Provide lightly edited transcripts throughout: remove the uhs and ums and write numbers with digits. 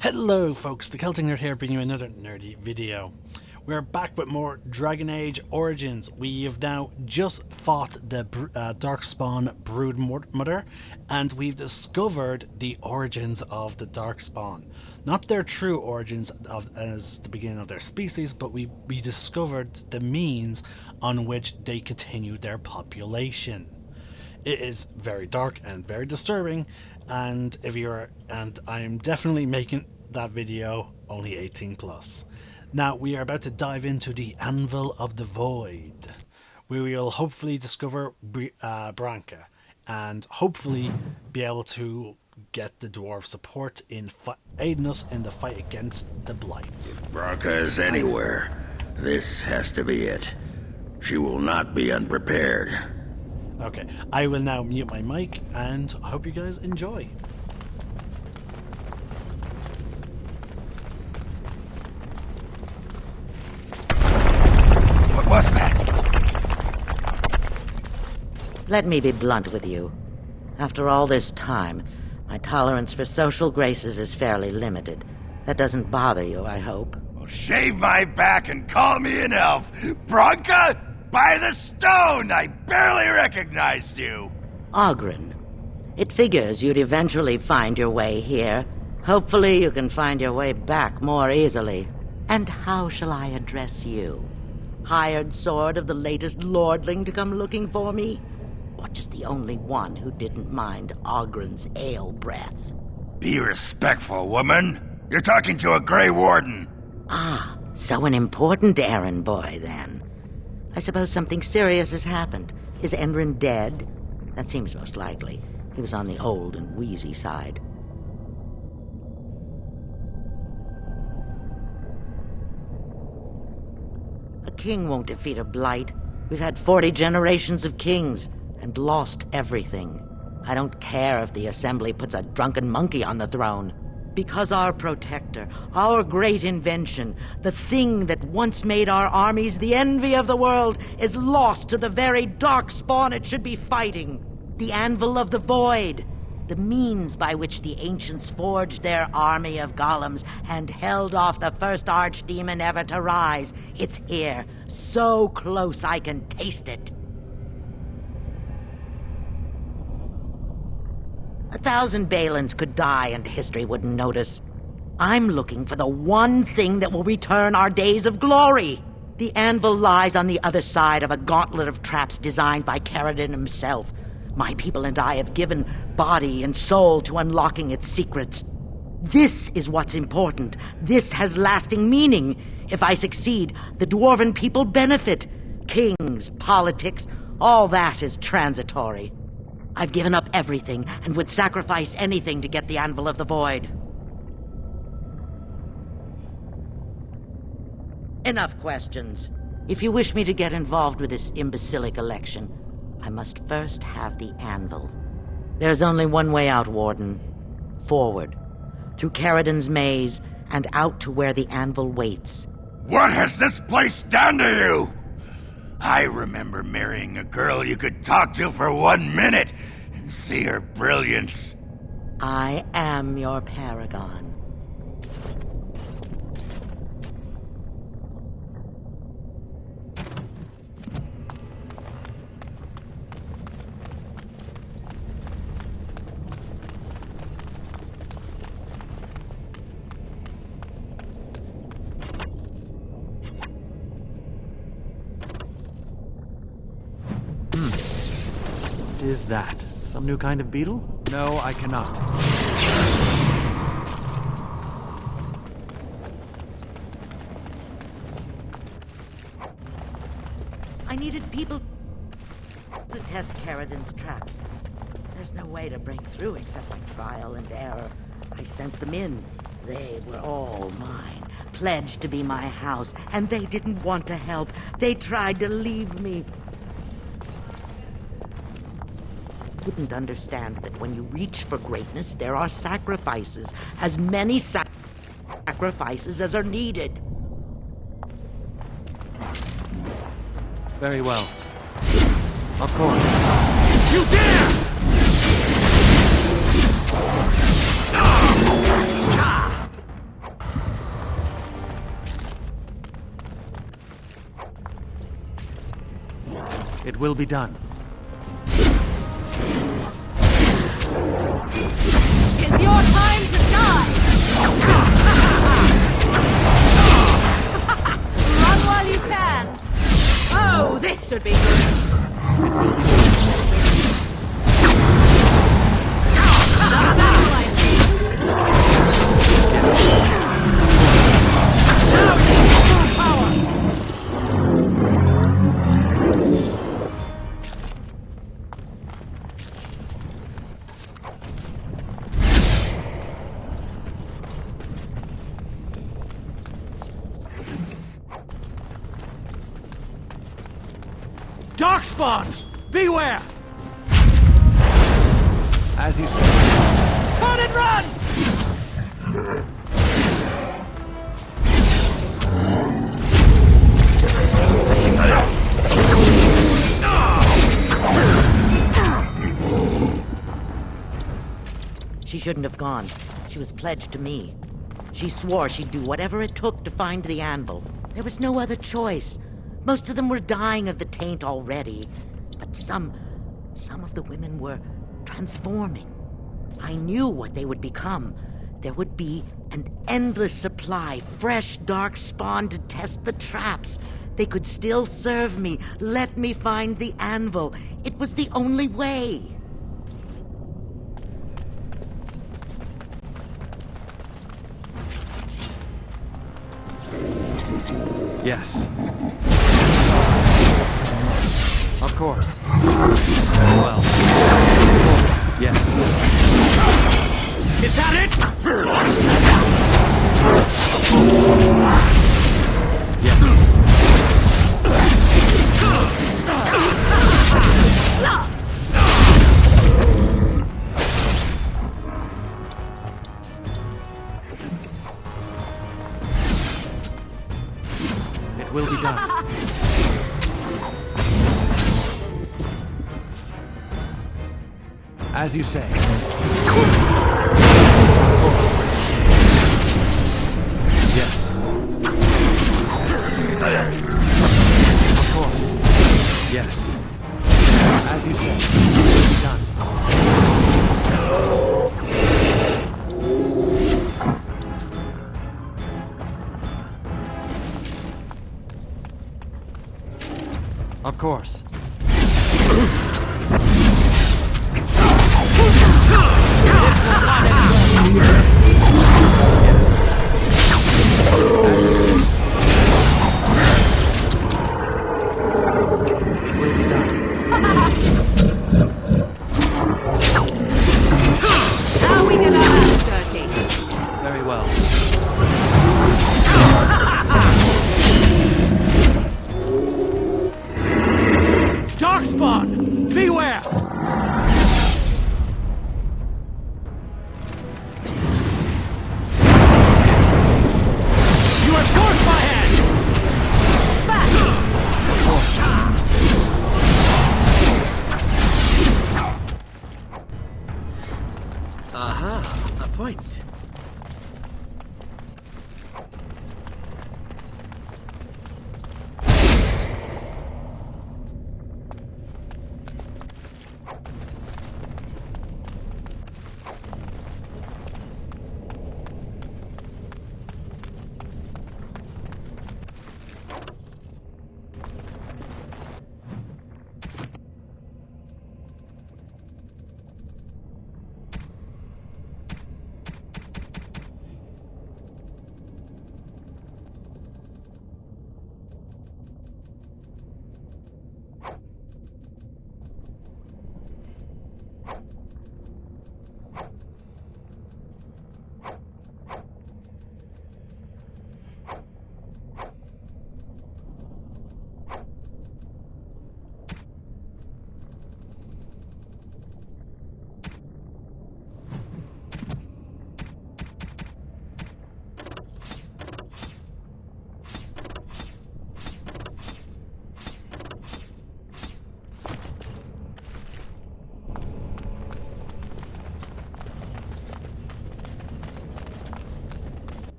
Hello folks, the Celtic Nerd here bringing you another nerdy video. We're back with more Dragon Age Origins. We have now just fought the Darkspawn Brood Mother, and we've discovered the origins of the Darkspawn. Not their true origins as the beginning of their species, but we discovered the means on which they continued their population. It is very dark and very disturbing, and I'm definitely making that video only 18 plus. Now we are about to dive into the Anvil of the Void. We will hopefully discover Branka and hopefully be able to get the dwarf support in aiding us in the fight against the Blight. If Branka is anywhere, this has to be it. She will not be unprepared. Okay, I will now mute my mic, and I hope you guys enjoy. What was that? Let me be blunt with you. After all this time, my tolerance for social graces is fairly limited. That doesn't bother you, I hope. Well, shave my back and call me an elf. Branka? By the stone! I barely recognized you! Ogren. It figures you'd eventually find your way here. Hopefully you can find your way back more easily. And how shall I address you? Hired sword of the latest lordling to come looking for me? Or just the only one who didn't mind Ogren's ale breath? Be respectful, woman. You're talking to a Grey Warden. Ah, so an important errand boy, then. I suppose something serious has happened. Is Endrin dead? That seems most likely. He was on the old and wheezy side. A king won't defeat a blight. We've had 40 generations of kings, and lost everything. I don't care if the Assembly puts a drunken monkey on the throne. Because our protector, our great invention, the thing that once made our armies the envy of the world, is lost to the very Darkspawn it should be fighting. The Anvil of the Void. The means by which the ancients forged their army of golems and held off the first archdemon ever to rise. It's here, so close I can taste it. 1,000 Balins could die and history wouldn't notice. I'm looking for the one thing that will return our days of glory. The anvil lies on the other side of a gauntlet of traps designed by Caradon himself. My people and I have given body and soul to unlocking its secrets. This is what's important. This has lasting meaning. If I succeed, the Dwarven people benefit. Kings, politics, all that is transitory. I've given up everything and would sacrifice anything to get the Anvil of the Void. Enough questions. If you wish me to get involved with this imbecilic election, I must first have the Anvil. There's only one way out, Warden. Forward. Through Caradon's maze and out to where the Anvil waits. What has this place done to you? I remember marrying a girl you could talk to for 1 minute and see her brilliance. I am your paragon. What is that? Some new kind of beetle? No, I cannot. I needed people to test Caradon's traps. There's no way to break through except by trial and error. I sent them in. They were all mine, pledged to be my house, and they didn't want to help. They tried to leave me. Couldn't understand that when you reach for greatness, there are sacrifices. As many sacrifices as are needed. Very well. Of course. You dare! will be done. It's your time to die! Run while you can! Oh, this should be good! Another battle, I see! Now full power! Darkspawn! Beware! As you say. Turn and run! She shouldn't have gone. She was pledged to me. She swore she'd do whatever it took to find the anvil. There was no other choice. Most of them were dying of the taint already. But some of the women were transforming. I knew what they would become. There would be an endless supply, fresh dark spawn to test the traps. They could still serve me, let me find the anvil. It was the only way. Yes. Of course. Very well. Yes. Is that it? Yes. It will be done. As you say. Yes. Of course. Yes. As you say. It will be done. Of course. Now we get our hands dirty. Very well.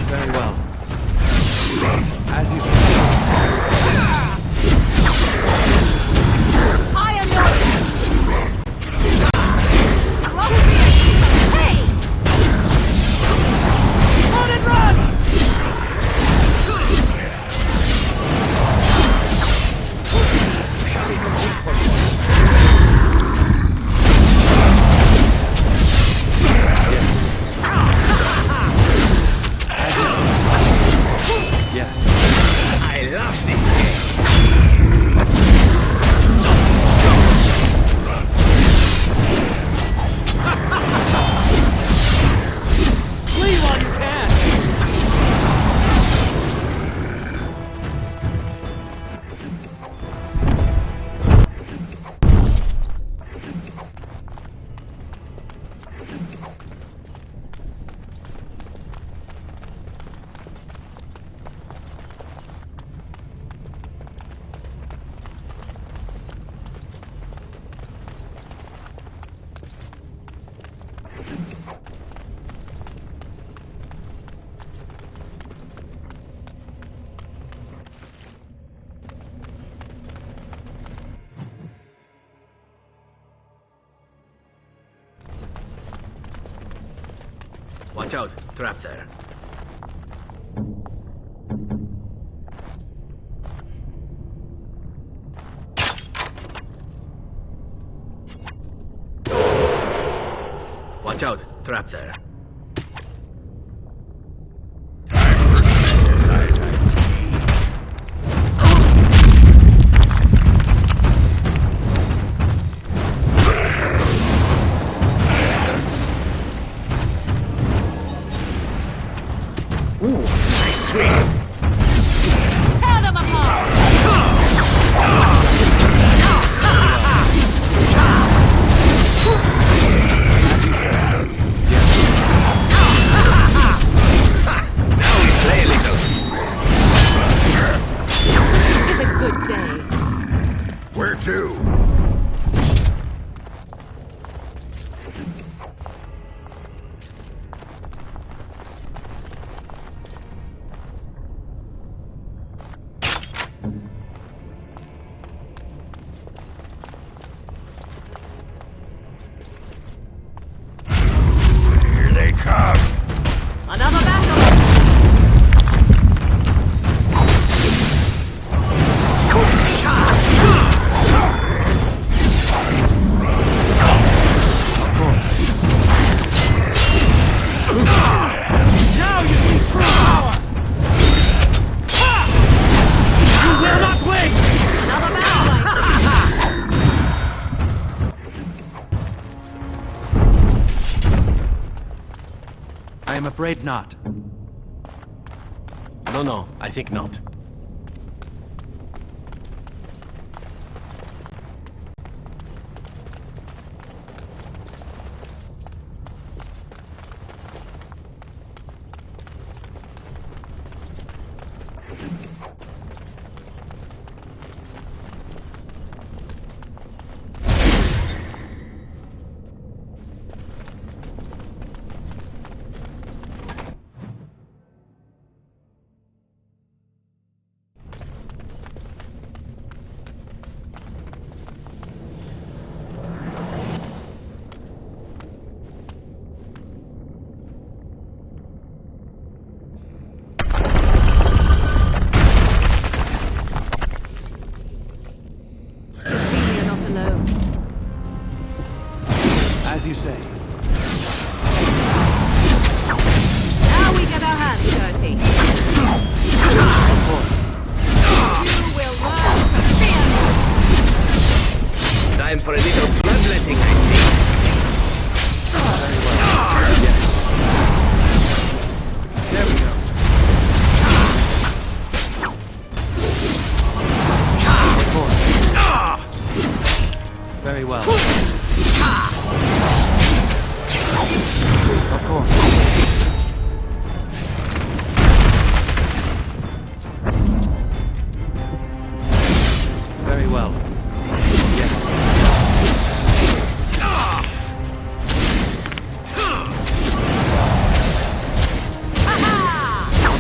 Very well. As you say. I am your What will be a hey! Run and run! Yes. I love this game. Flee while you can! Watch out, trap there. Watch out, trap there. Ooh, nice swing. Tear them apart! Now we play a little. It's a good day. Where to? Here they come. Another battle! Now you see true power! You will not blink! Another battle! I am afraid not. No, I think not.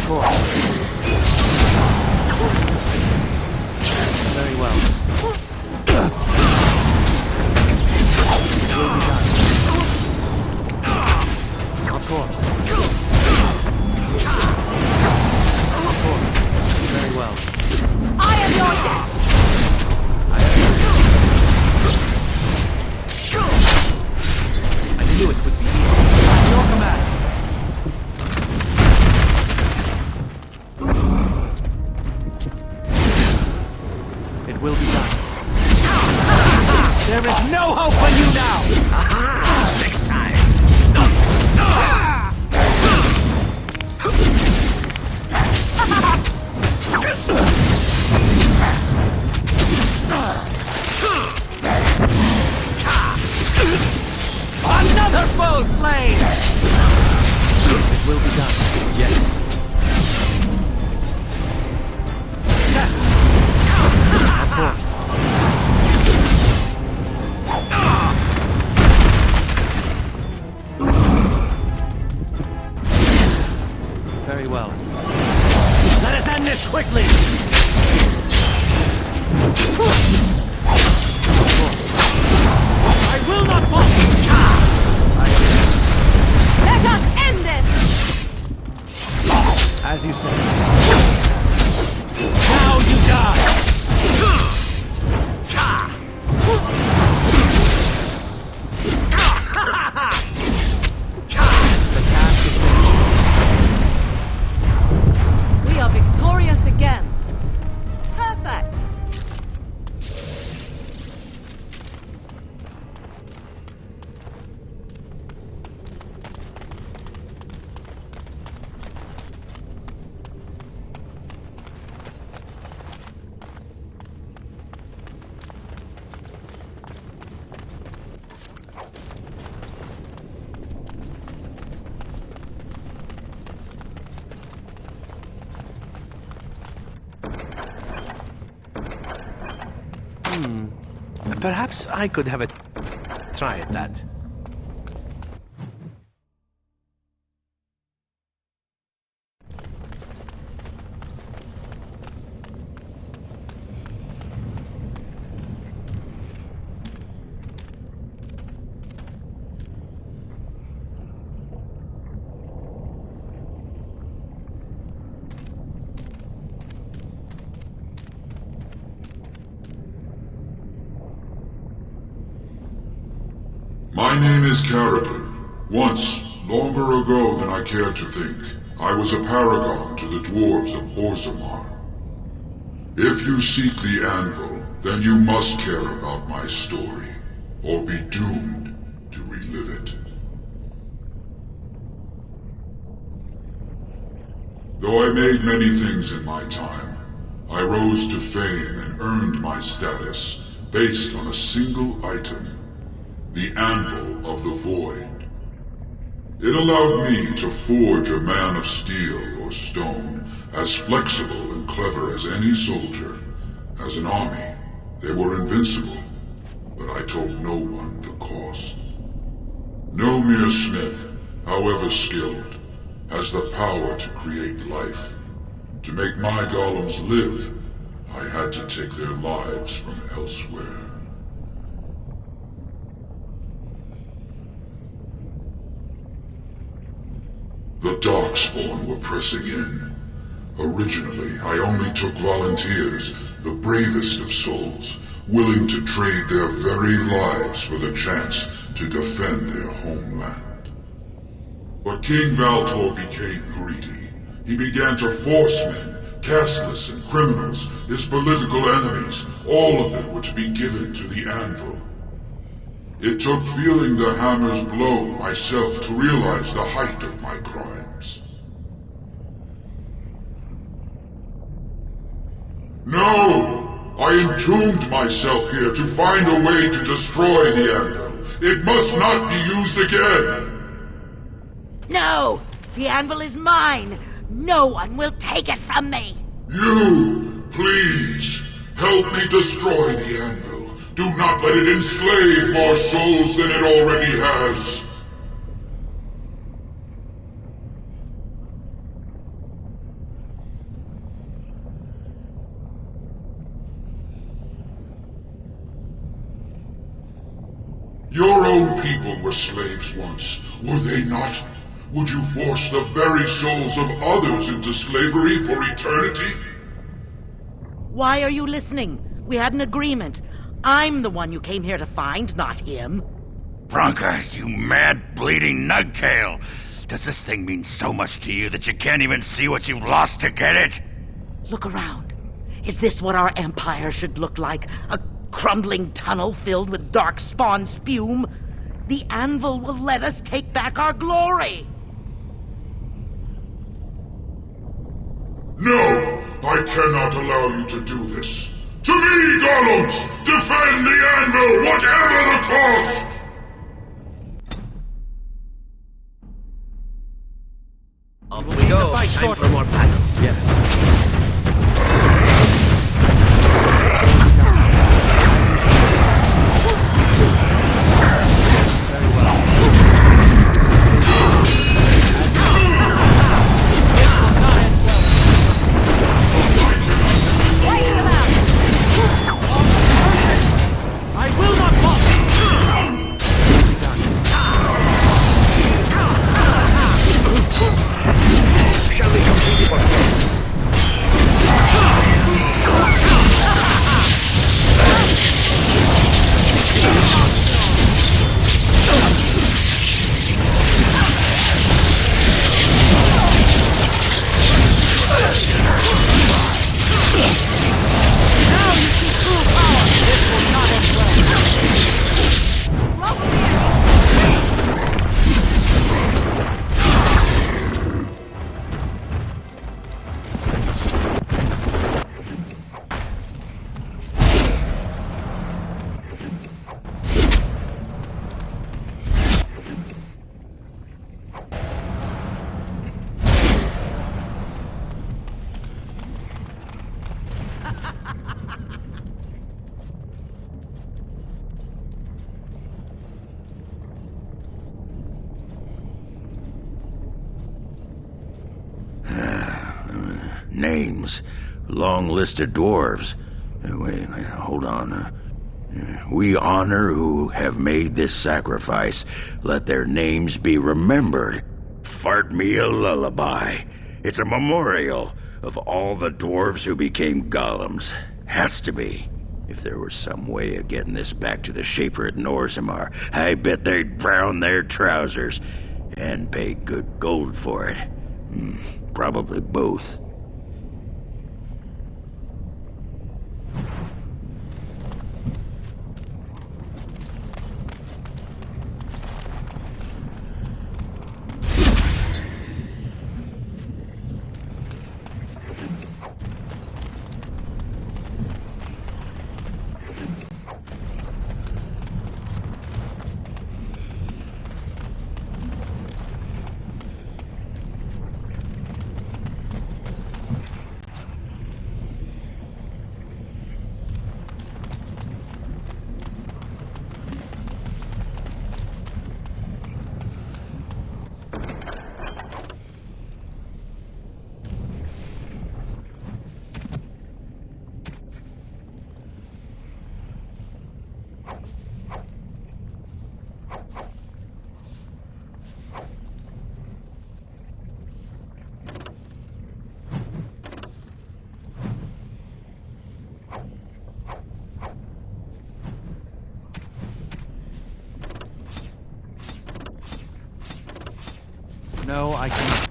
course. Very well. It will be done. Of course. Of course. Very well. I am your death! I knew it would be easy. Your command. It will be done. There is no hope for you now! Next time. Another foe slain! It will be done. Yes. Success! Of course. Very well. Let us end this quickly! I will not fall! Let us end this! As you say. Now you die! The task is finished. We are victorious again. Perfect. Perhaps I could have a try at that. My name is Carrigan. Once, longer ago than I care to think, I was a paragon to the dwarves of Orzammar. If you seek the anvil, then you must care about my story, or be doomed to relive it. Though I made many things in my time, I rose to fame and earned my status based on a single item. The Anvil of the Void. It allowed me to forge a man of steel or stone, as flexible and clever as any soldier. As an army, they were invincible, but I told no one the cost. No mere smith, however skilled, has the power to create life. To make my golems live, I had to take their lives from elsewhere. The Darkspawn were pressing in. Originally, I only took volunteers, the bravest of souls, willing to trade their very lives for the chance to defend their homeland. But King Valtor became greedy. He began to force men, casteless and criminals, his political enemies, all of them were to be given to the Anvil. It took feeling the hammer's blow myself to realize the height of my crimes. No! I entombed myself here to find a way to destroy the Anvil. It must not be used again! No! The anvil is mine! No one will take it from me! You, please, help me destroy the Anvil. Do not let it enslave more souls than it already has. Your own people were slaves once, were they not? Would you force the very souls of others into slavery for eternity? Why are you listening? We had an agreement. I'm the one you came here to find, not him. Bronca, you mad, bleeding nugtail! Does this thing mean so much to you that you can't even see what you've lost to get it? Look around. Is this what our empire should look like? A crumbling tunnel filled with darkspawn spume? The anvil will let us take back our glory! No! I cannot allow you to do this. To me, golems! Defend the anvil, whatever the cost! Off we go. Time for more battle. Yes. Names. Long list of dwarves. Wait, hold on. We honor who have made this sacrifice. Let their names be remembered. Fart me a lullaby. It's a memorial of all the dwarves who became golems. Has to be. If there was some way of getting this back to the Shaper at Norzimar, I bet they'd brown their trousers and pay good gold for it. Probably both. No, I cannot.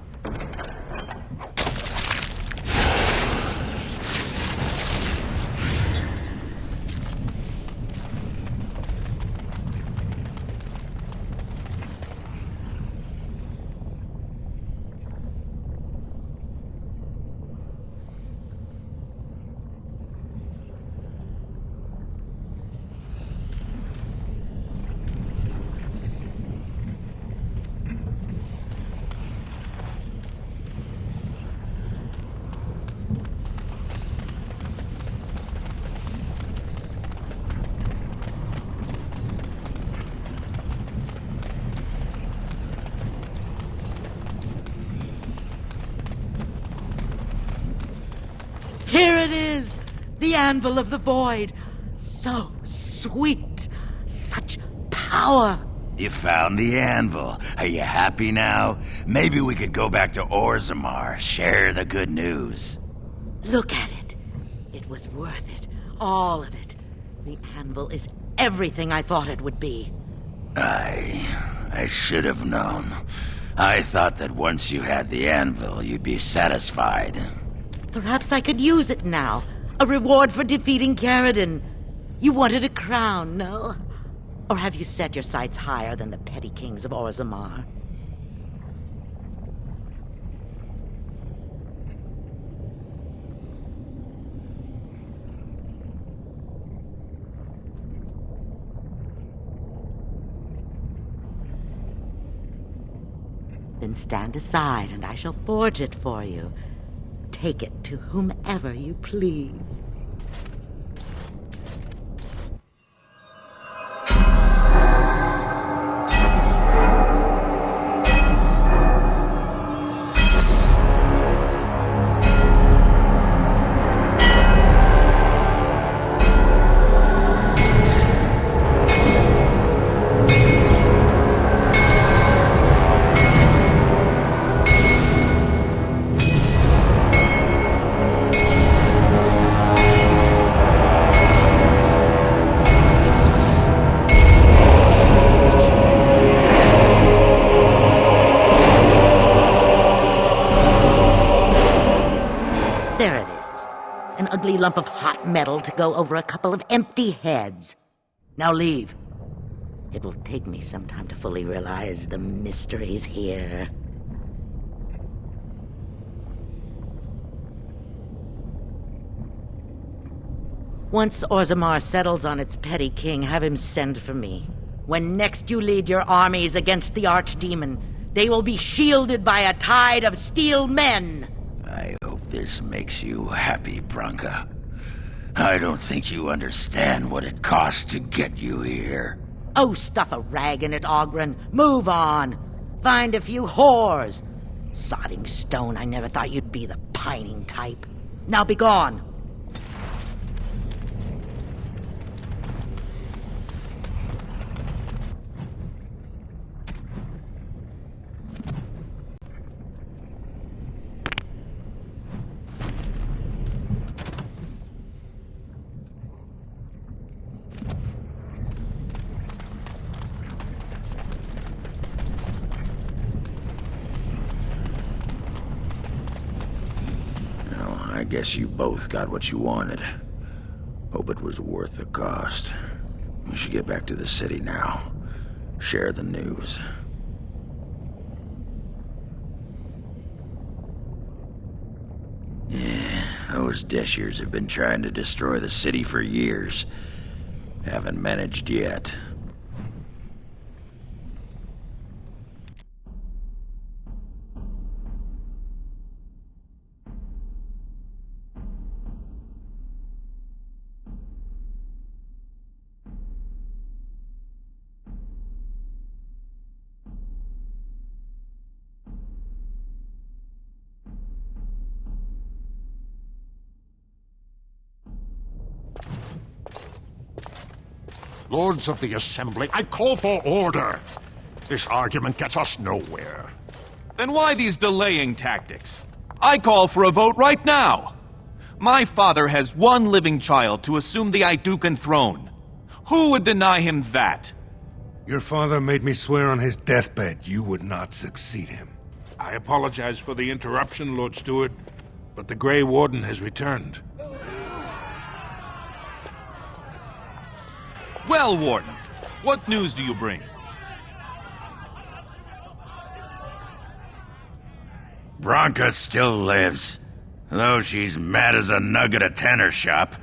Here it is! The Anvil of the Void! So sweet! Such power! power. You found the anvil. Are you happy now? Maybe we could go back to Orzammar, share the good news. Look at it. It was worth it. All of it. The anvil is everything I thought it would be. I should have known. I thought that once you had the anvil, you'd be satisfied. Perhaps I could use it now. A reward for defeating Caradon. You wanted a crown, no? Or have you set your sights higher than the petty kings of Orzammar? Then stand aside and I shall forge it for you. Take it to whomever you please. There it is. An ugly lump of hot metal to go over a couple of empty heads. Now leave. It will take me some time to fully realize the mysteries here. Once Orzammar settles on its petty king, have him send for me. When next you lead your armies against the archdemon, they will be shielded by a tide of steel men. I hope this makes you happy, Branka. I don't think you understand what it cost to get you here. Oh, stuff a rag in it, Ogren. Move on. Find a few whores. Sodding stone, I never thought you'd be the pining type. Now be gone. I guess you both got what you wanted. Hope it was worth the cost. We should get back to the city now. Share the news. Yeah, those Deshirs have been trying to destroy the city for years. Haven't managed yet. Lords of the Assembly, I call for order. This argument gets us nowhere. Then why these delaying tactics? I call for a vote right now. My father has one living child to assume the Idukan throne. Who would deny him that? Your father made me swear on his deathbed you would not succeed him. I apologize for the interruption, Lord Stewart, but the Grey Warden has returned. Well, Warden, what news do you bring? Branka still lives. Though she's mad as a nug at a tanner shop.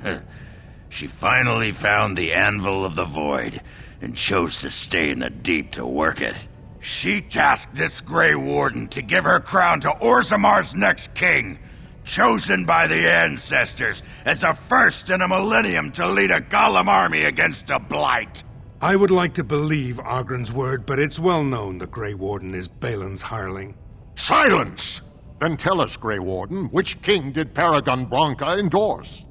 She finally found the Anvil of the Void and chose to stay in the deep to work it. She tasked this Grey Warden to give her crown to Orzammar's next king, chosen by the ancestors as a first in a millennium to lead a Golem army against a blight. I would like to believe Ogren's word, but it's well known the Grey Warden is Balin's hireling. Silence! Then tell us, Grey Warden, which king did Paragon Branka endorse?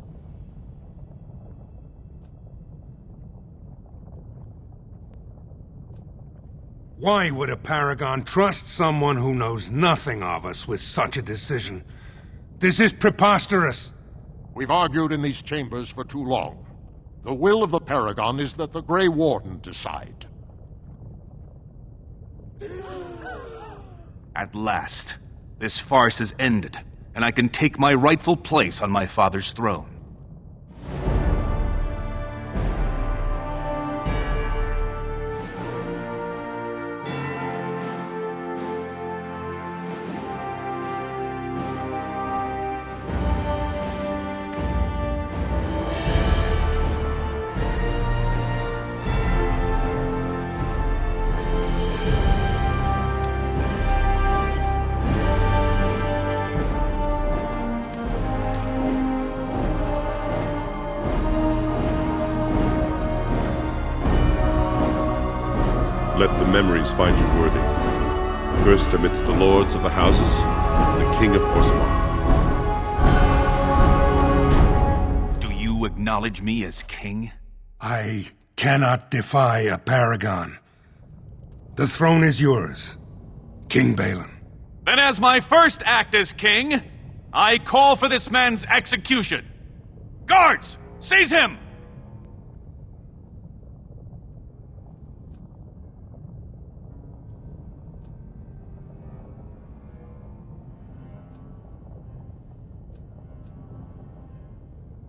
Why would a paragon trust someone who knows nothing of us with such a decision? This is preposterous. We've argued in these chambers for too long. The will of the paragon is that the Grey Warden decide. At last, this farce is ended, and I can take my rightful place on my father's throne. Let the memories find you worthy. First amidst the lords of the houses, the King of Orzammar. Do you acknowledge me as king? I cannot defy a paragon. The throne is yours, King Balin. Then as my first act as king, I call for this man's execution. Guards, seize him!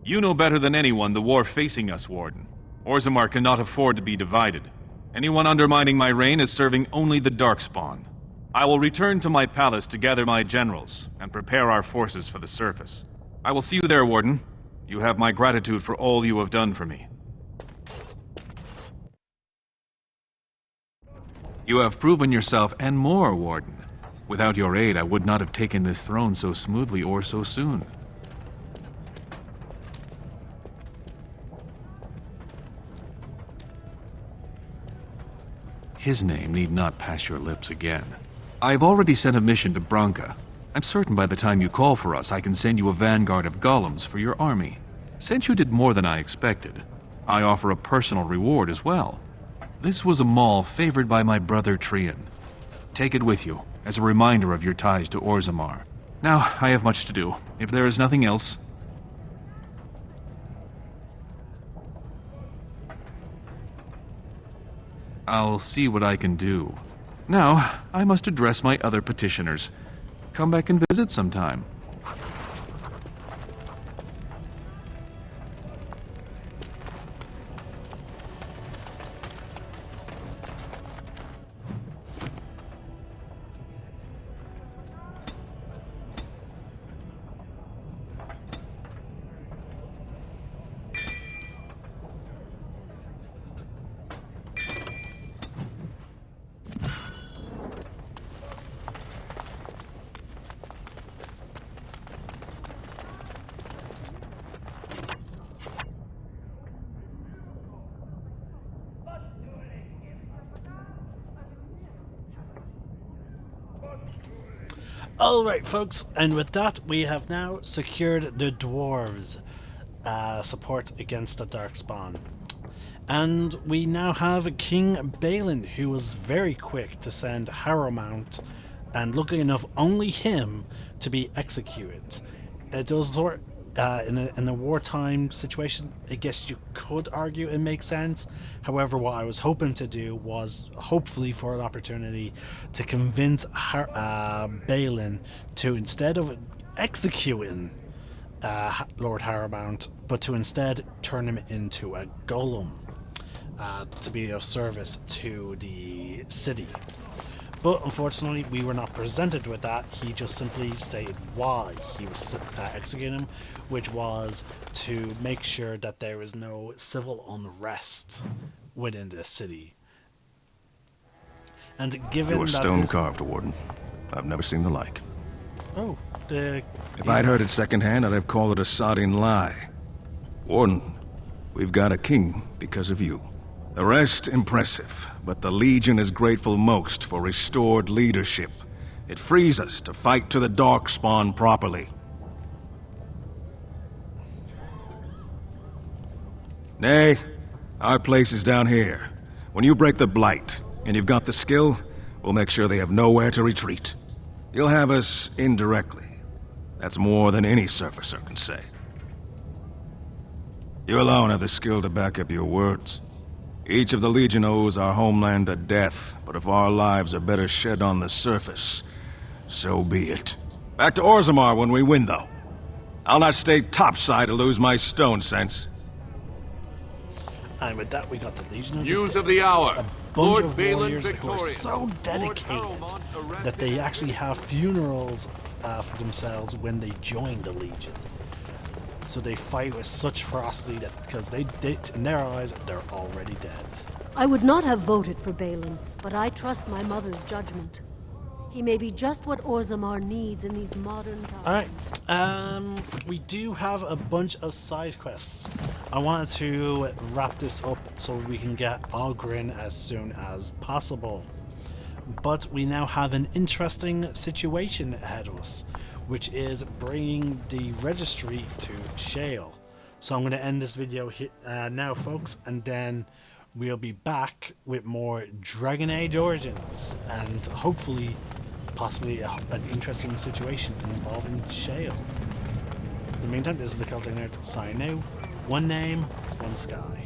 You know better than anyone the war facing us, Warden. Orzammar cannot afford to be divided. Anyone undermining my reign is serving only the Darkspawn. I will return to my palace to gather my generals and prepare our forces for the surface. I will see you there, Warden. You have my gratitude for all you have done for me. You have proven yourself and more, Warden. Without your aid, I would not have taken this throne so smoothly or so soon. His name need not pass your lips again. I've already sent a mission to Branca. I'm certain by the time you call for us, I can send you a vanguard of golems for your army. Since you did more than I expected, I offer a personal reward as well. This was a mall favored by my brother Trian. Take it with you, as a reminder of your ties to Orzammar. Now, I have much to do. If there is nothing else, I'll see what I can do. Now, I must address my other petitioners. Come back and visit sometime. Alright folks, and with that we have now secured the dwarves support against the Darkspawn. And we now have King Balin, who was very quick to send Harrowmount, and luckily enough only him, to be executed. It does sort in a wartime situation, I guess you could argue it makes sense. However, what I was hoping to do was hopefully for an opportunity to convince Balin to, instead of executing Lord Harrowmount, but to instead turn him into a golem to be of service to the city. But unfortunately, we were not presented with that. He just simply stated why he was executing him, which was to make sure that there is no civil unrest within the city. And given You were that stone-carved, Warden. I've never seen the like. Oh, If I'd heard it secondhand, I'd have called it a sodding lie. Warden, we've got a king because of you. The rest, impressive, but the Legion is grateful most for restored leadership. It frees us to fight to the Darkspawn properly. Nay, our place is down here. When you break the Blight, and you've got the skill, we'll make sure they have nowhere to retreat. You'll have us indirectly. That's more than any surfacer can say. You alone have the skill to back up your words. Each of the Legion owes our homeland a death, but if our lives are better shed on the surface, so be it. Back to Orzammar when we win, though. I'll not stay topside to lose my stone sense. And with that, we got the Legion of News of the hour. a bunch Lord of Balin warriors who are victorious. so dedicated that they actually have funerals for themselves when they join the Legion. So they fight with such ferocity that because they in their eyes, they're already dead. I would not have voted for Balin, but I trust my mother's judgment. He may be just what Orzammar needs in these modern times. Alright, we do have a bunch of side quests. I wanted to wrap this up so we can get Oghren as soon as possible. But we now have an interesting situation ahead of us, which is bringing the registry to Shale. So I'm going to end this video now, folks, and then we'll be back with more Dragon Age Origins and hopefully possibly an interesting situation involving Shale. In the meantime, this is the Celtic Nerd signing out. One name, one sky.